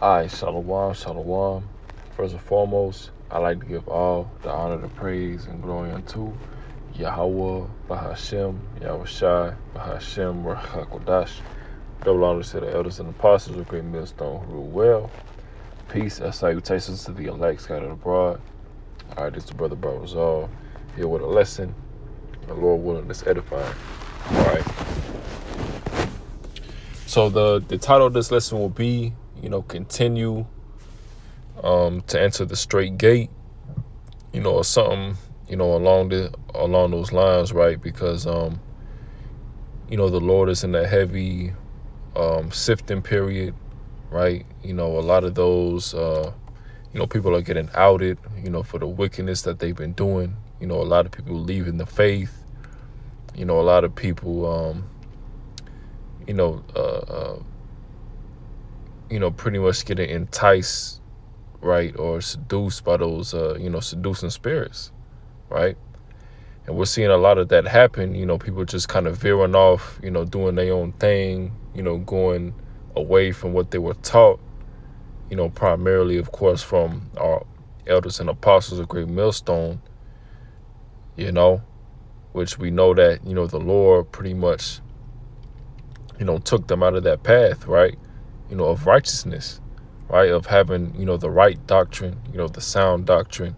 Alright, Shalom, Shalom. First and foremost, I like to give all the honor, the praise, and glory unto Yahweh, Bahashem, Yahushai, Bahashem, Rachakodash. Double honor to the elders and apostles of Great Millstone who rule well. Peace and salutations to the elect scattered abroad. Alright, this is the brother Barazal here with a lesson. The Lord willing, that's edifying. Alright. So the title of this lesson will be, continue to enter the straight gate, or something, along those lines, right? Because the Lord is in a heavy sifting period, right? A lot of those people are getting outed, for the wickedness that they've been doing. A lot of people leaving the faith. A lot of people pretty much getting enticed, right, or seduced by those, seducing spirits, right? And we're seeing a lot of that happen, people just kind of veering off, doing their own thing, going away from what they were taught, primarily, of course, from our elders and apostles of Great Millstone, which we know that, the Lord pretty much, took them out of that path, right? Of righteousness, right? Of having, the right doctrine, the sound doctrine,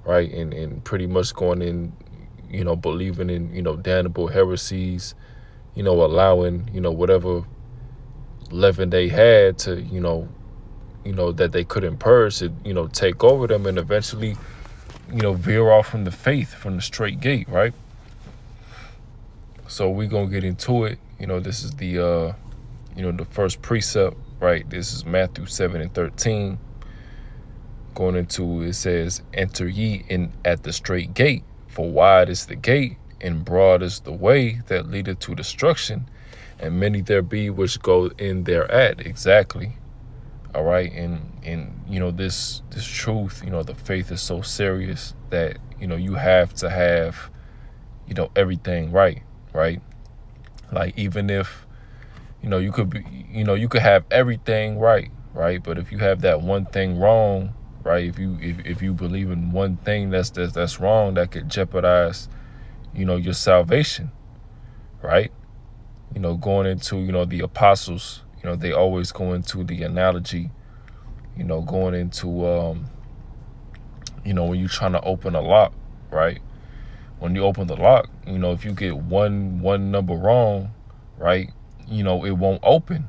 right? And pretty much going in, believing in, damnable heresies, allowing, whatever leaven they had to, that they couldn't purge to, take over them and eventually, veer off from the faith, from the straight gate, right? So we're going to get into it. This is the, the first precept, right? This is Matthew 7:13. Going into, it says, enter ye in at the straight gate, for wide is the gate, and broad is the way that leadeth to destruction, and many there be which go in thereat. Exactly. All right. And this truth, the faith is so serious that, you have to have, everything right. Like, even if, you could be, you could have everything right. But if you have that one thing wrong, right, if you believe in one thing that's wrong, that could jeopardize, your salvation, right? Going into, the apostles, they always go into the analogy, going into, when you're trying to open a lock, right? When you open the lock, if you get one number wrong, right, it won't open,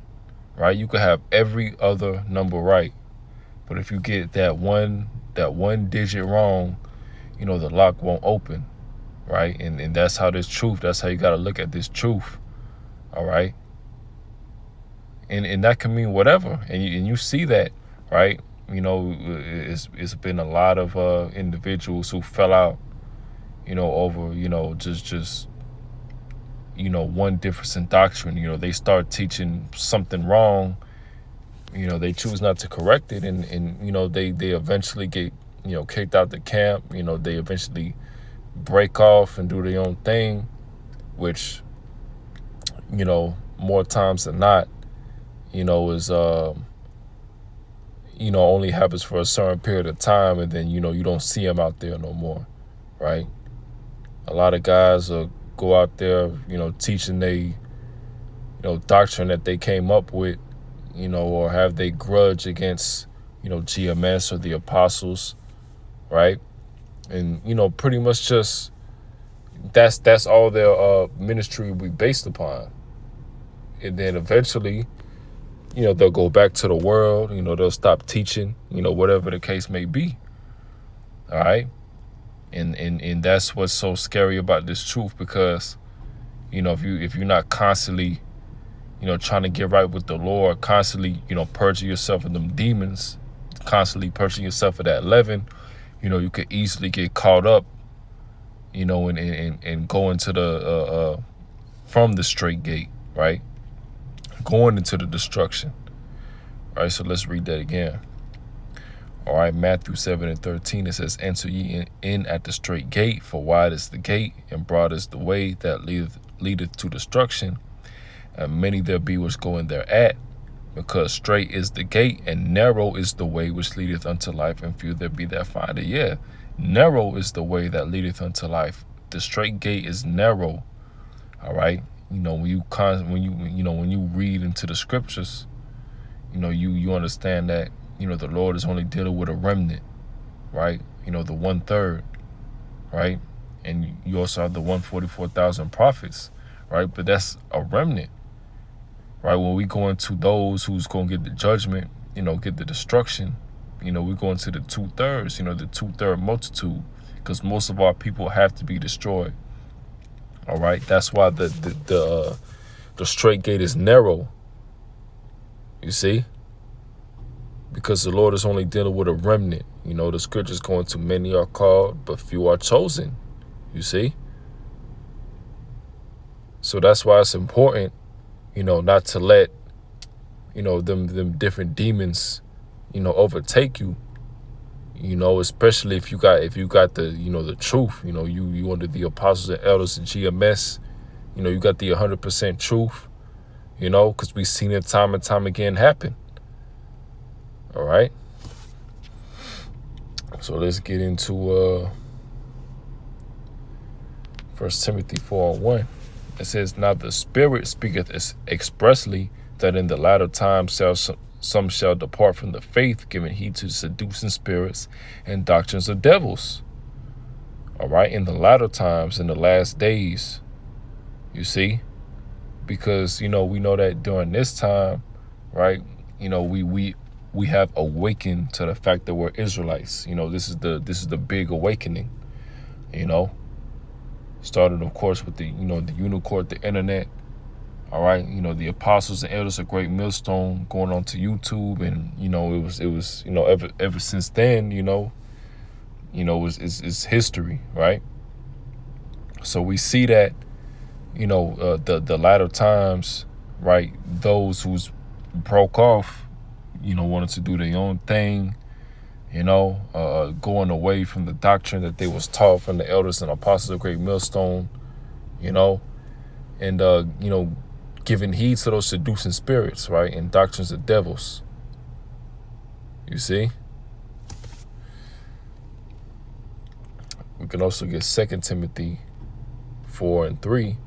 right? You could have every other number right, but if you get that one digit wrong, the lock won't open, right? And that's how this truth, that's how you got to look at this truth, all right? And that can mean whatever, and you see that, right? It's been a lot of individuals who fell out, over, just one difference in doctrine. They start teaching something wrong, they choose not to correct it, and they eventually get, kicked out the camp. They eventually break off and do their own thing, which, more times than not, is, only happens for a certain period of time, and then, you don't see them out there no more, right? A lot of guys go out there, teaching they, doctrine that they came up with, or have they grudge against, GMS or the apostles, right? And, pretty much just, that's all their ministry will be based upon. And then eventually, they'll go back to the world, they'll stop teaching, whatever the case may be. All right. And that's what's so scary about this truth, because, if you're not constantly, trying to get right with the Lord, constantly, purging yourself of them demons, constantly purging yourself of that leaven, you could easily get caught up, and go into the, from the straight gate, right? Going into the destruction. All right, so let's read that again. All right, Matthew 7:13, it says, enter ye in at the straight gate, for wide is the gate, and broad is the way that leadeth to destruction, and many there be which go in thereat. Because straight is the gate and narrow is the way which leadeth unto life, and few there be that find it. Yeah, narrow is the way that leadeth unto life. The straight gate is narrow. All right. When you read into the scriptures, you understand that, the Lord is only dealing with a remnant, right? The 1/3, right? And you also have the 144,000 prophets, right? But that's a remnant, right? When we go into those who's going to get the judgment, get the destruction, we go into the 2/3, the 2/3 multitude, because most of our people have to be destroyed. All right. That's why the straight gate is narrow. You see? Because the Lord is only dealing with a remnant. The scriptures go into many are called, but few are chosen. You see? So that's why it's important, not to let, them different demons, overtake you. Especially if you got the, the truth. You under the apostles and elders and GMS. You got the 100% truth. Because we've seen it time and time again happen. All right. So let's get into 1 Timothy 4:1. It says, "Now the Spirit speaketh expressly that in the latter times some shall depart from the faith, giving heed to seducing spirits and doctrines of devils." All right. In the latter times, in the last days, you see, because, we know that during this time, right, we have awakened to the fact that we're Israelites. This is the big awakening, started, of course, with the, the unicorn, the internet. All right. The apostles and elders, a great millstone, going on to YouTube. And, it was, ever since then, it's history. Right. So we see that, the latter times, right, those who's broke off, wanted to do their own thing, going away from the doctrine that they was taught from the elders and apostles of great millstone, and, giving heed to those seducing spirits, right, and doctrines of devils. You see? We can also get 2 Timothy 4:3.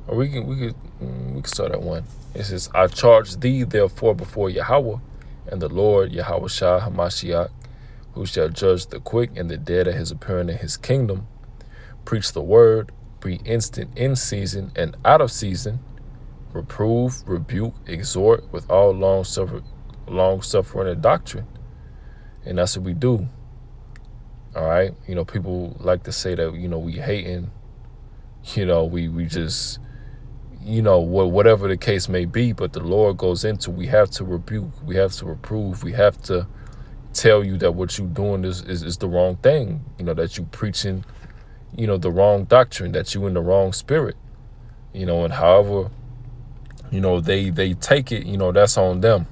Or we can start at 1. It says, "I charge thee therefore before Yahweh and the Lord Yahweh Shah Hamashiach, who shall judge the quick and the dead at his appearing in his kingdom. Preach the word, be instant in season and out of season. Reprove, rebuke, exhort with all long suffering and doctrine." And that's what we do. All right. People like to say that, we hating, we just, whatever the case may be, but the Lord goes into, we have to rebuke, we have to reprove, we have to tell you that what you're doing is the wrong thing, that you preaching, the wrong doctrine, that you in the wrong spirit, and however, they take it, that's on them.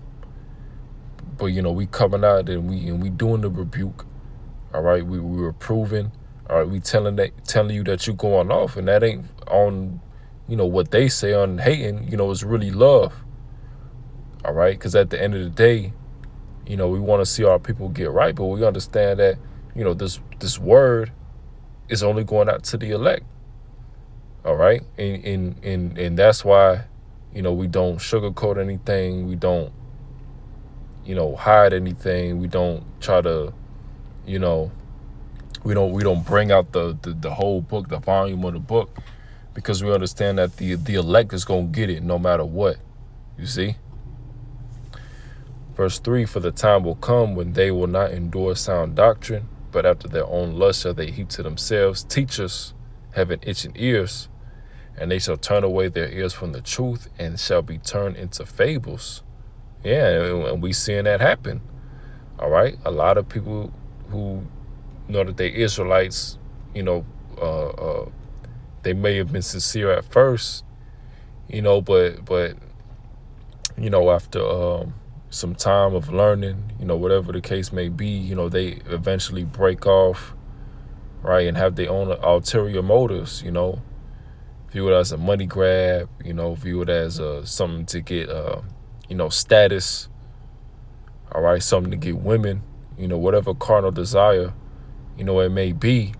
But, we coming out and we doing the rebuke. All right. We reproving. All right. We telling you that you going off, and that ain't on, what they say on hating, it's really love. All right. Because at the end of the day, we want to see our people get right, but we understand that, this word is only going out to the elect. All right. And that's why, we don't sugarcoat anything. We don't, hide anything. We don't try to, we don't bring out the whole book, the volume of the book, because we understand that the elect is going to get it no matter what. You see? Verse 3, "For the time will come when they will not endure sound doctrine, but after their own lust shall they heap to themselves teachers having itching ears, and they shall turn away their ears from the truth and shall be turned into fables." Yeah, and we seeing that happen. All right. A lot of people who know that they Israelites, they may have been sincere at first, but after some time of learning, whatever the case may be, they eventually break off, right, and have their own ulterior motives, view it as a money grab, view it as something to get, status, all right, something to get women, whatever carnal desire, it may be,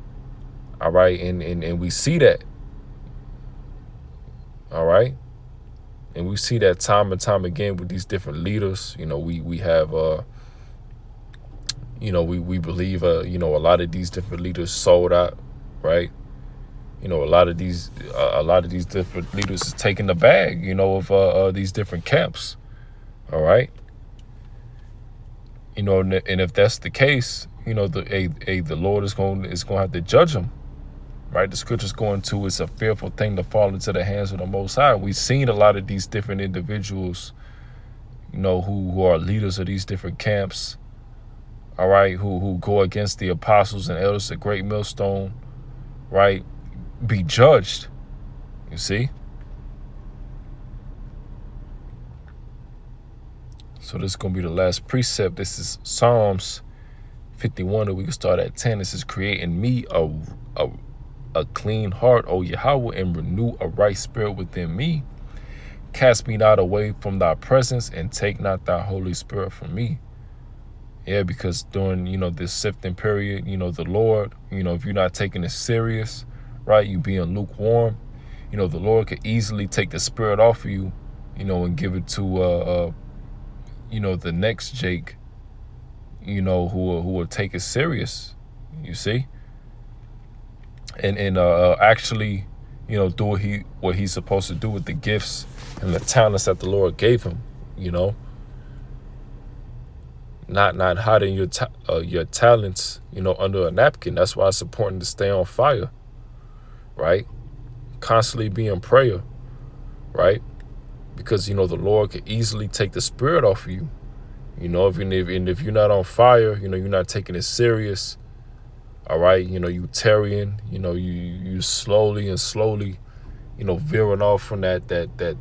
all right, and we see that, all right, and we see that time and time again with these different leaders. We have, we believe, a lot of these different leaders sold out, right? A lot of these different leaders is taking the bag, of these different camps, all right. And if that's the case, the Lord is going to have to judge them, right? The scripture's going to, it's a fearful thing to fall into the hands of the Most High. We've seen a lot of these different individuals, who are leaders of these different camps, all right, who go against the apostles and elders at Great Millstone, right, be judged, you see? So this is going to be the last precept. This is Psalms 51, and we can start at 10. This is create in me a clean heart, O Yahweh, and renew a right spirit within me. Cast me not away from thy presence, and take not thy Holy Spirit from me. Yeah, because during, this sifting period, the Lord, if you're not taking it serious, right, you being lukewarm, the Lord could easily take the spirit off of you, and give it to, the next Jake, who will take it serious, you see, and actually, do what he's supposed to do with the gifts and the talents that the Lord gave him, not hiding your talents, under a napkin. That's why it's important to stay on fire, right? Constantly be in prayer, right? Because, the Lord could easily take the spirit off of you. If you're not on fire, you're not taking it serious, all right? You tarrying, you slowly, veering off from that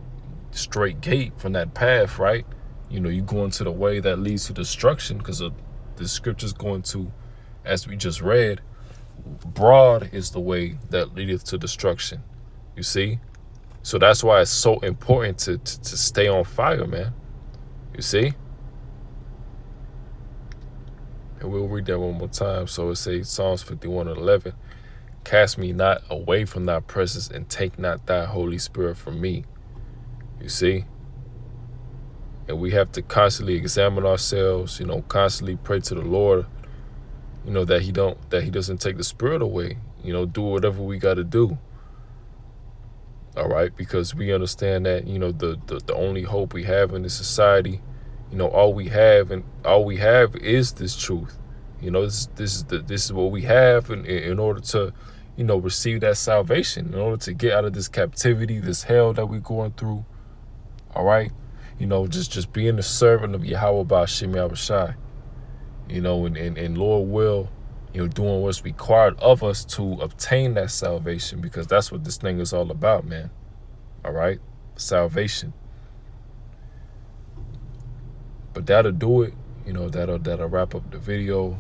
straight gate, from that path, right? You go into the way that leads to destruction, because the scripture's going to, as we just read, broad is the way that leadeth to destruction, you see? So that's why it's so important to stay on fire, man. You see? And we'll read that one more time. So it says Psalms 51:11, cast me not away from thy presence, and take not thy Holy Spirit from me. You see? And we have to constantly examine ourselves, constantly pray to the Lord, that he doesn't take the spirit away, do whatever we got to do. All right, because we understand that, the only hope we have in this society, all we have is this truth. This is what we have in order to, receive that salvation, in order to get out of this captivity, this hell that we're going through. All right, just being the servant of Yahweh Ba'Shem Yahushai, and Lord will, doing what's required of us to obtain that salvation, because that's what this thing is all about, man. All right, salvation. But that'll do it. That'll wrap up the video.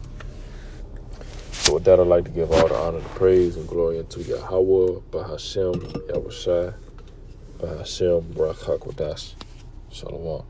So with that, I'd like to give all the honor, the praise, and glory unto Yahweh Ba'Shem Yahushai Ba'Shem Barak HaKodash. Shalom.